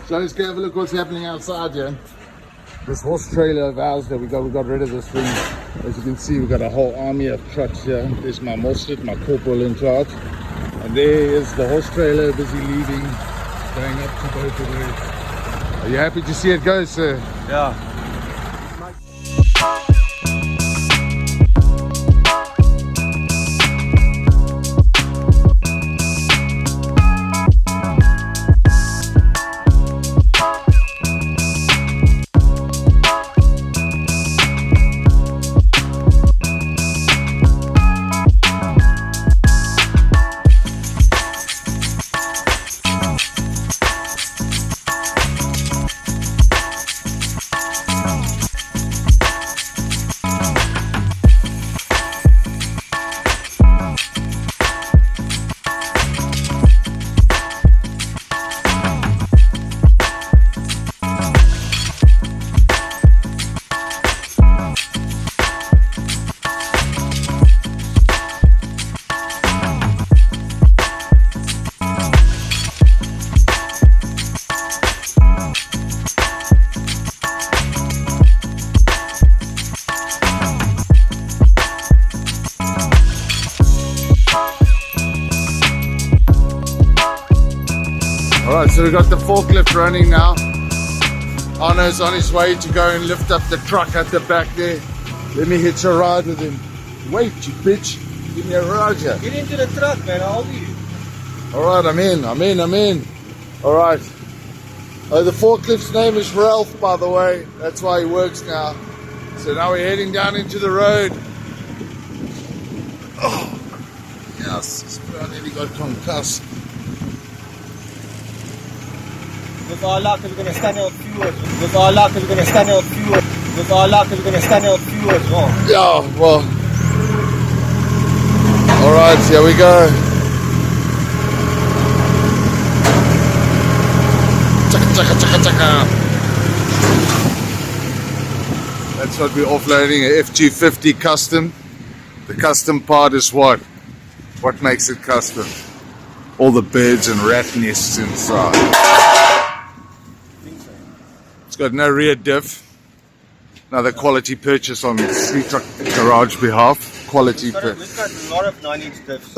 So let's go have a look what's happening outside here. This horse trailer of ours that we got rid of this thing. As you can see, we've got a whole army of trucks here. There's my Mostert, my corporal in charge. And there is the horse trailer busy leaving, going up to both of those. Are you happy to see it go, sir? Yeah. Alright, so we've got the forklift running now. Arno's on his way to go and lift up the truck at the back there. Let me hitch a ride with him. Wait, you bitch. Give me a ride here. Get into the truck, man. I'll hold you. Alright, I'm in. Alright. Oh, the forklift's name is Ralph, by the way. That's why he works now. So now we're heading down into the road. Oh, yes. I nearly got concussed. With our luck, we're going to stand out few as well. With our luck, we're going to stand out few. With our luck, we're going to stand out few as well. Yeah, well. Alright, here we go. Chaka, chaka, chaka, chaka. That's what we're offloading, a F250 custom. The custom part is what? What makes it custom? All the birds and rat nests inside. It's got no rear diff. Another quality purchase on Street Truck Garage behalf. Quality purchase. We've got a lot of 9-inch diffs.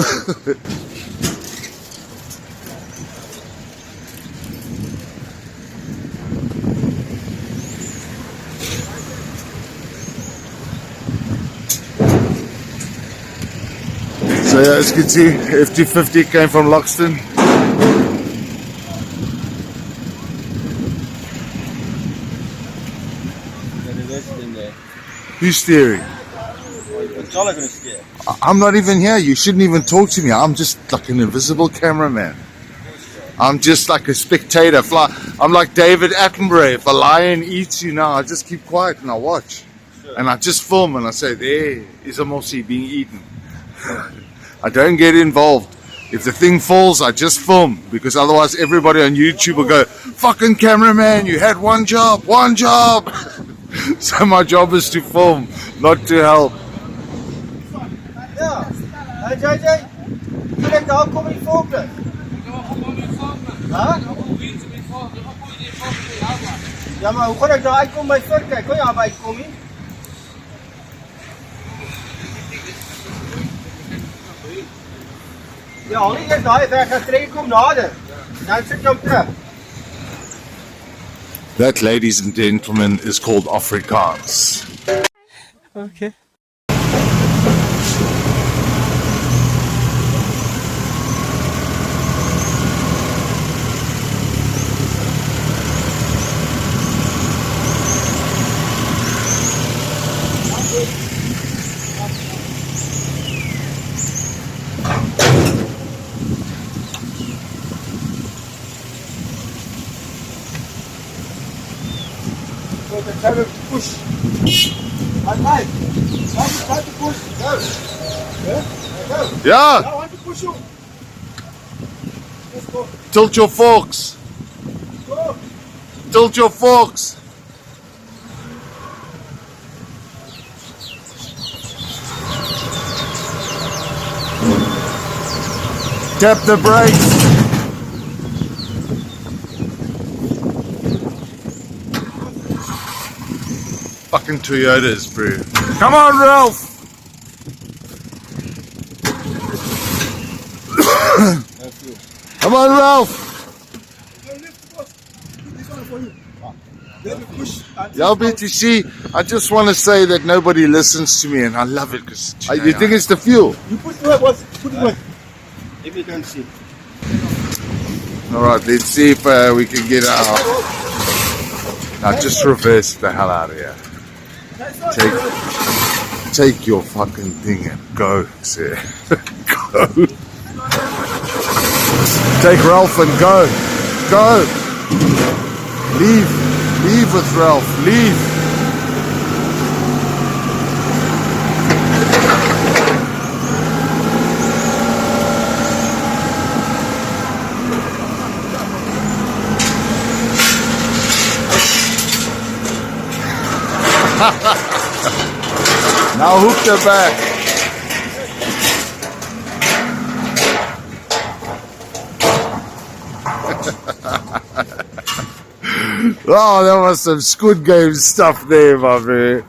So yeah, as you can see, F250 came from Loxton. Who's steering? It's all going to steer. I'm not even here. You shouldn't even talk to me. I'm just like an invisible cameraman. I'm just like a spectator. I'm like David Attenborough. If a lion eats you now, I just keep quiet and I watch. Sure. And I just film and I say, there is a mossie being eaten. I don't get involved. If the thing falls, I just film. Because otherwise everybody on YouTube will go, fucking cameraman, you had one job. So my job is to film, not to help. Yeah. Hey, JJ, you like daar kom die forklift? Huh? Ja, maar hoe gaan ek daar uitkom by Virke? Kon jy daar uitkom nie? Ja, al nie eers daai weg, gaan trek kom nader. Dan sit jy op terug. That, ladies and gentlemen, is called Afrikaans. Okay. Try to push. Try to push. Go. Yeah? Go. Yeah. I want to push you. Let's go. Tilt your forks. Go. Tilt your forks. Tap the brakes. Fucking Toyotas, bro. Come on, Ralph. Come on, Ralph. Yeah, but you see, I just want to say that nobody listens to me, and I love it because you think it's the fuel. You put the what? Put it what? If you can see. All right, let's see if we can get out. Now, just reverse the hell out of here. Take your fucking thing and go, sir. Go. Take Ralph and go. Go. Leave. Leave with Ralph. Leave. Now hook the back. Oh, that was some Squid Game stuff there, my man.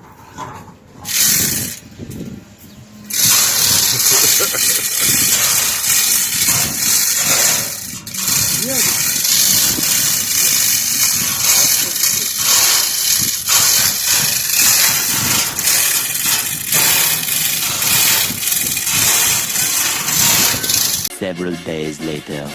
Several days later.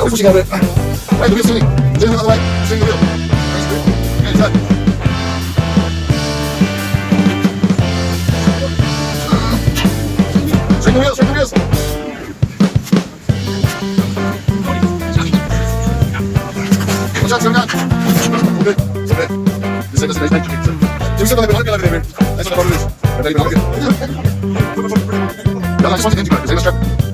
Pushing out it. Right, the wheel swinging. Swing the other way. Swing the wheel. Okay, done. Swing the wheel, swing the wheels. Watch out, swing down. Okay, okay. This is nice, nice. Jimmy, step on the middle, nice on the bottom of this. And then you can look at it. Yeah, I just want to end you, man. This ain't a strap.